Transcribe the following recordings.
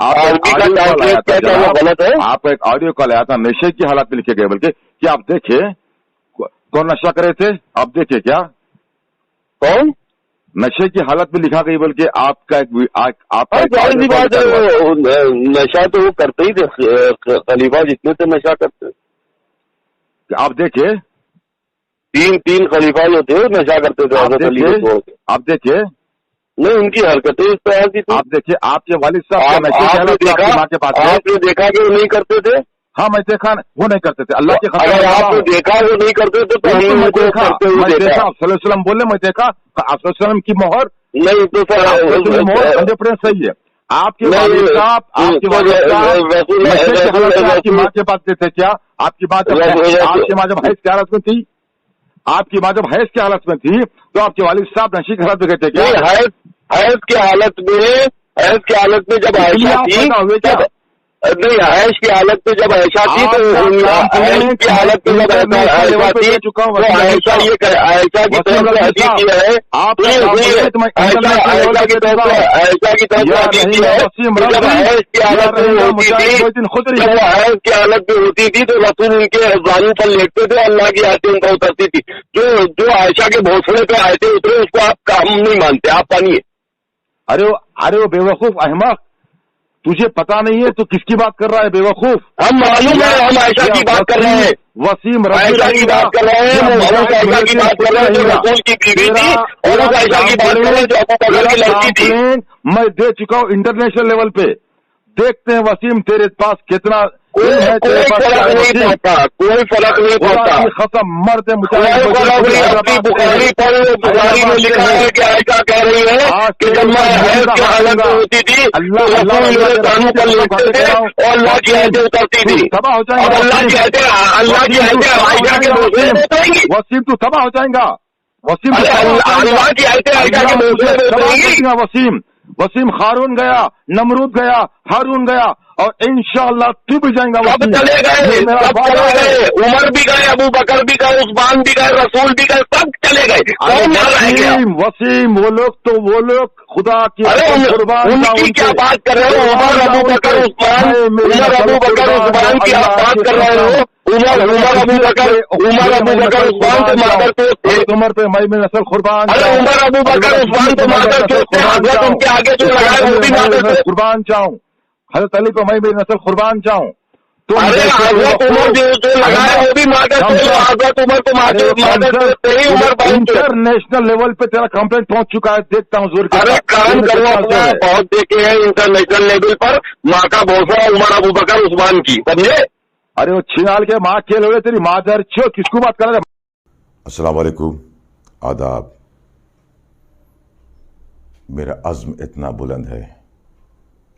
عربی کا ٹرانسلیٹ کیا تھا وہ غلط ہے. آپ کا ایک آڈیو کال آیا تھا نشے کی حالت میں لکھے گئے بلکہ کیا آپ دیکھے کون نشہ کرے تھے؟ آپ دیکھے کیا کون نشے کی حالت میں لکھا گئی بلکہ آپ کا ظاہر سی بات ہے نشہ تو وہ کرتے ہی تھے خلیفہ جتنے تھے نشہ کرتے. آپ دیکھے تین خلیفہ جو تھے نشہ کرتے تھے حضرت علی کو چھوڑ کے. آپ دیکھے نہیں ان کی حرکتیں اس طرح کی تھی. آپ دیکھیے آپ کے والد صاحب آپ نے دیکھا کہ وہ نہیں کرتے تھے. ہاں میں دیکھا وہ نہیں کرتے تھے. اللہ کے اگر آپ نے دیکھا وہ نہیں کرتے تھے تو ہم نے دیکھا صلی اللہ علیہ وسلم بولے میں دیکھا آپ صلی اللہ علیہ وسلم کی مہر نہیں تو سر مہر صحیح ہے. آپ کے والد صاحب آپ کی ماں کے پاس تھے کیا؟ آپ کی ماں جب حیض کی حالت میں تھی آپ کی ماں جب حیض کی حالت میں تھی تو آپ کے والد صاحب نشے کی حالت میں گئے تھے کیا؟ حیض کی حالت میں جب عائشہ تھی نہیں حیض کی حالت میں جب عائشہ تھی تو حیض کی حالت میں جب عائشہ تھی تو عائشہ کی طرف سے حدیث یہ ہے عائشہ کی طرف سے حدیث یہ ہے جب حیض کی حالت میں ہوتی تھی تو رسول ان کے زانو پر لیٹتے تھے اللہ کی آیتیں ان کا اترتی تھی. جو عائشہ کے بھونسلے پہ آیتیں اترے اس کو آپ کام نہیں مانتے آپ مانیے. ارے وہ بے وقوف احمق تجھے پتا نہیں ہے تو کس کی بات کر رہا ہے بے وقوف؟ ہم معلوم ہے ہم عائشہ کی بات کر رہے ہیں. وسیم عائشہ کی بات کر رہے ہیں عائشہ کی بات کر رہے ہیں جو رسول کی بیوی تھی اور اس عائشہ کی بات کر رہے ہیں جو ابو بکر کی لڑکی تھی. میں دے چکا ہوں انٹرنیشنل لیول پہ. دیکھتے ہیں وسیم تیرے پاس کتنا کوئی فرق نہیں پڑتا ختم مرد بخاری میں لکھا ہے کہ عائشہ کہہ رہی ہے کہ جب میں حیض کی حالت میں ہوتی تھی میرے کانوں پر لٹتے تھے اور اللہ کی آیتیں اترتی تھی. اب اللہ کی آیتیں عائشہ کے موضوع میں اتریں گی. وسیم تو تباہ ہو جائیں گا. اللہ کی آیتیں عائشہ کے موضوع میں اتریں گی. وسیم ہارون گیا نمرود گیا ہارون گیا اور انشاءاللہ تو بھی جائیں گا. سب چلے گئے عمر بھی گئے ابو بکر بھی گئے عثمان بھی گئے رسول بھی گئے سب چلے گئے. وسیم وہ لوگ خدا کی ان کی کیا بات کر رہے ہو؟ عمر ابو بکر عثمان کی آپ بات کر رہے ہو. عمر ابو بکر عثمان تو مادر چوت عمر پہ میں نسل قربان. عمر ابو بکر عثمان تو مادر چوت حضرت ان کے آگے جو لگائے وہ بھی مادر چوت. قربان چاہوں حضرت علی کو میں میری نسل قربان چاہوں. حضرت عمر جو لگائے وہ بھی مادر چوت. حضرت عمر تو مادر چوت تھے. عمر انٹرنیشنل لیول پہ تیرا کمپلینٹ پہنچ چکا ہے. دیکھتا ہوں زور ارے کام کرو اپنا بہت دیکھے ہیں انٹرنیشنل لیول پر ماں کا بھوسا عمر ابو بکر عثمان کی سمجھے. ارے وہ چھینال کے ماں کھیل ہوئے تیری مادر چوت کس کو بات کر رہے. السلام علیکم آداب. میرا عزم اتنا بلند ہے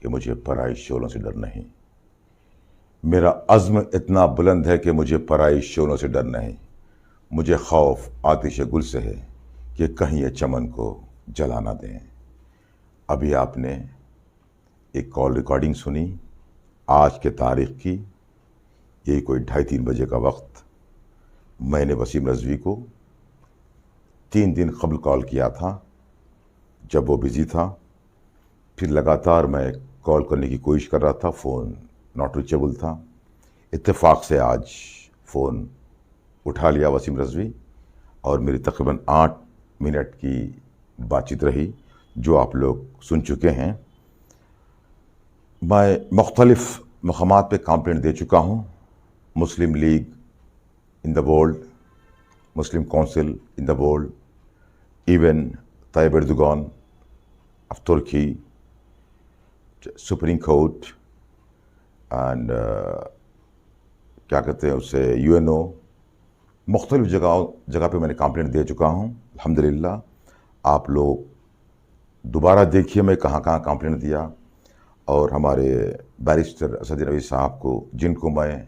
کہ مجھے پرائی شعلوں سے ڈر نہیں. میرا عزم اتنا بلند ہے کہ مجھے پرائی شعلوں سے ڈر نہیں. مجھے خوف آتش گل سے ہے کہ کہیں یہ چمن کو جلا نہ دیں. ابھی آپ نے ایک کال ریکارڈنگ سنی آج کے تاریخ کی. یہی کوئی 2:30-3 بجے کا وقت. میں نے وسیم رضوی کو 3 دن قبل کال کیا تھا جب وہ بزی تھا. پھر لگاتار میں کال کرنے کی کوشش کر رہا تھا. فون ناٹ ریچیبل تھا. اتفاق سے آج فون اٹھا لیا وسیم رضوی اور میری تقریباً 8 منٹ کی بات چیت رہی جو آپ لوگ سن چکے ہیں. میں مختلف مقامات پہ کمپلینٹ دے چکا ہوں. Muslim League in the world, Muslim Council in the world, even Tayyip Erdogan of Turkey, Supreme Court and کیا کہتے ہیں اسے UNO. مختلف جگہ پہ میں نے کمپلینٹ دے چکا ہوں. الحمدللہ آپ لوگ دوبارہ دیکھیے میں کہاں کہاں کمپلینٹ دیا. اور ہمارے بیرسٹر اسد نبوی صاحب کو جن کو میں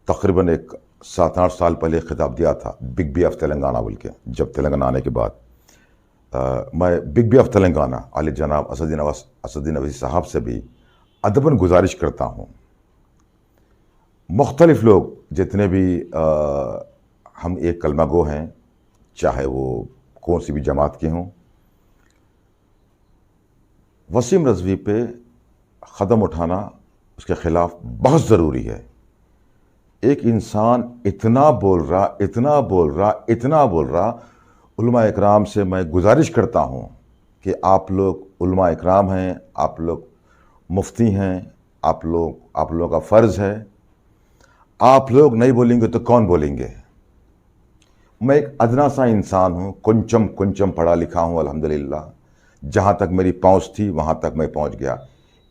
تقریباً 7-8 سال پہلے خطاب دیا تھا بگ بی آف تلنگانہ بول کے, جب تلنگانہ آنے کے بعد میں بگ بی آف تلنگانہ علی جناب اسد نبوی صاحب سے بھی ادباً گزارش کرتا ہوں. مختلف لوگ جتنے بھی ہم ایک کلمہ گو ہیں چاہے وہ کون سی بھی جماعت کے ہوں, وسیم رضوی پہ قدم اٹھانا اس کے خلاف بہت ضروری ہے. ایک انسان اتنا بول رہا. علماء اکرام سے میں گزارش کرتا ہوں کہ آپ لوگ علماء اکرام ہیں, آپ لوگ مفتی ہیں, آپ لوگوں کا فرض ہے. آپ لوگ نہیں بولیں گے تو کون بولیں گے؟ میں ایک ادنا سا انسان ہوں, کنچم پڑھا لکھا ہوں الحمدللہ. جہاں تک میری پہنچ تھی وہاں تک میں پہنچ گیا.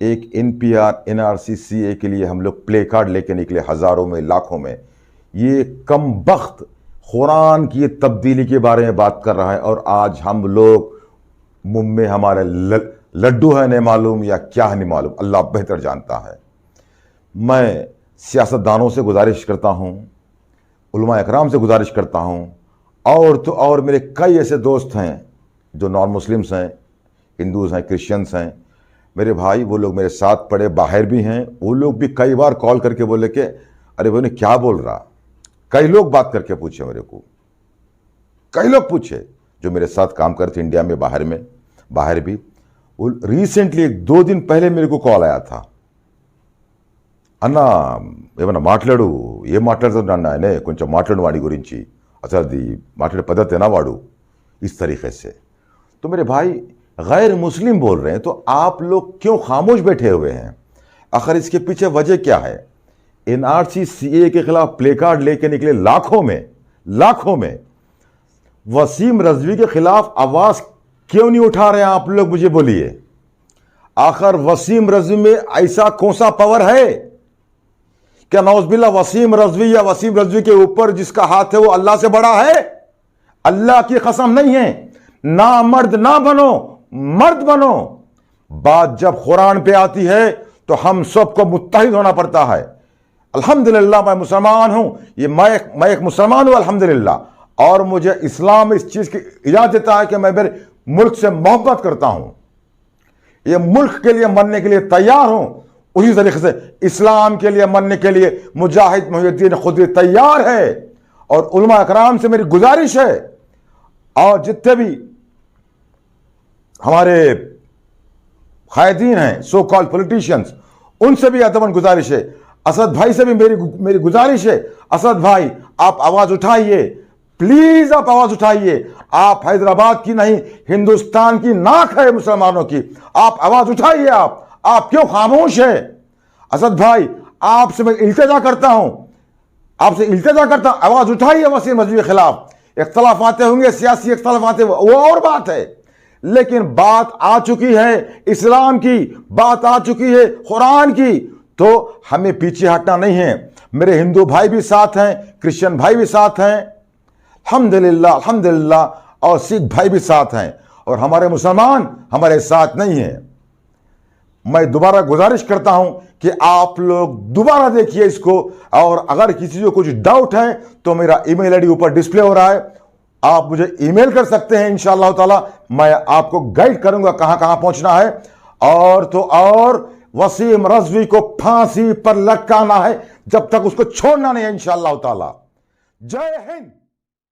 ایک NPR NRC CA کے لیے ہم لوگ پلے کارڈ لے کے نکلے, ہزاروں میں لاکھوں میں. یہ کم بخت قرآن کی تبدیلی کے بارے میں بات کر رہا ہے, اور آج ہم لوگ منہ میں ہمارے لڈو ہے نہیں معلوم یا کیا ہے نہیں معلوم, اللہ بہتر جانتا ہے. میں سیاستدانوں سے گزارش کرتا ہوں, علماء اکرام سے گزارش کرتا ہوں, اور میرے کئی ایسے دوست ہیں جو نان مسلمس ہیں, ہندوز ہیں, کرسچنس ہیں. میرے بھائی وہ لوگ میرے ساتھ پڑھے باہر بھی ہیں, وہ لوگ بھی کئی بار کال کر کے بولے کہ ارے بھائی نے کیا بول رہا. کئی لوگ بات کر کے پوچھے میرے کو, کئی لوگ پوچھے جو میرے ساتھ کام کرتے انڈیا میں باہر بھی. ریسنٹلی 2 دن پہلے میرے کو کال آیا تھا, అన్నా ఏమన్నా మాట్లాడు, ఏం మాట్లాడుతున్నాడు ఆయన, కొంచెం మాట్లాడు వాడి గురించి, అసలు అది మాట్లాడే పద్ధతేనా వాడు, اس طریقے سے. تو میرے بھائی غیر مسلم بول رہے ہیں تو آپ لوگ کیوں خاموش بیٹھے ہوئے ہیں؟ آخر اس کے پیچھے وجہ کیا ہے؟ NRC CA کے خلاف پلے کارڈ لے کے نکلے لاکھوں میں. وسیم رضوی کے خلاف آواز کیوں نہیں اٹھا رہے ہیں آپ لوگ, مجھے بولیے. آخر وسیم رضوی میں ایسا کون سا پاور ہے؟ کیا نعوذ باللہ وسیم رضوی یا وسیم رضوی کے اوپر جس کا ہاتھ ہے وہ اللہ سے بڑا ہے؟ اللہ کی قسم نہیں ہے. نامرد نہ بنو, مرد بنو. بات جب قرآن پہ آتی ہے تو ہم سب کو متحد ہونا پڑتا ہے. الحمدللہ میں مسلمان ہوں, یہ میں ایک مسلمان ہوں الحمدللہ, اور مجھے اسلام اس چیز کی اجازت دیتا ہے کہ میں میرے ملک سے محبت کرتا ہوں, یہ ملک کے لیے مرنے کے لیے تیار ہوں. اسی طریقے سے اسلام کے لیے مرنے کے لیے مجاہد محی الدین خودری تیار ہے. اور علماء اکرام سے میری گزارش ہے, اور جتنے بھی ہمارے قائدین ہیں, سو کال پولیٹیشینز, ان سے بھی ادباً گزارش ہے. اسد بھائی سے بھی میری گزارش ہے, اسد بھائی آپ آواز اٹھائیے, پلیز آپ آواز اٹھائیے. آپ حیدرآباد کی نہیں, ہندوستان کی ناک ہے مسلمانوں کی, آپ آواز اٹھائیے. آپ کیوں خاموش ہے؟ اسد بھائی آپ سے میں التجا کرتا ہوں, آواز اٹھائیے وسیم رضوی کے خلاف. اختلافات ہوں گے, سیاسی اختلافات, وہ اور بات ہے, لیکن بات آ چکی ہے اسلام کی, بات آ چکی ہے قرآن کی, تو ہمیں پیچھے ہٹنا نہیں ہے. میرے ہندو بھائی بھی ساتھ ہیں, کرسچن بھائی بھی ساتھ ہیں الحمدللہ, اور سکھ بھائی بھی ساتھ ہیں, اور ہمارے مسلمان ہمارے ساتھ نہیں ہیں. میں دوبارہ گزارش کرتا ہوں کہ آپ لوگ دوبارہ دیکھیے اس کو, اور اگر کسی کو کچھ ڈاؤٹ ہے تو میرا ای میل آئی ڈی اوپر ڈسپلے ہو رہا ہے, آپ مجھے ای میل کر سکتے ہیں. انشاءاللہ تعالی میں آپ کو گائیڈ کروں گا کہاں پہنچنا ہے. اور وسیم رضوی کو پھانسی پر لٹکانا ہے جب تک اس کو چھوڑنا نہیں ہے انشاءاللہ تعالی. جے ہند.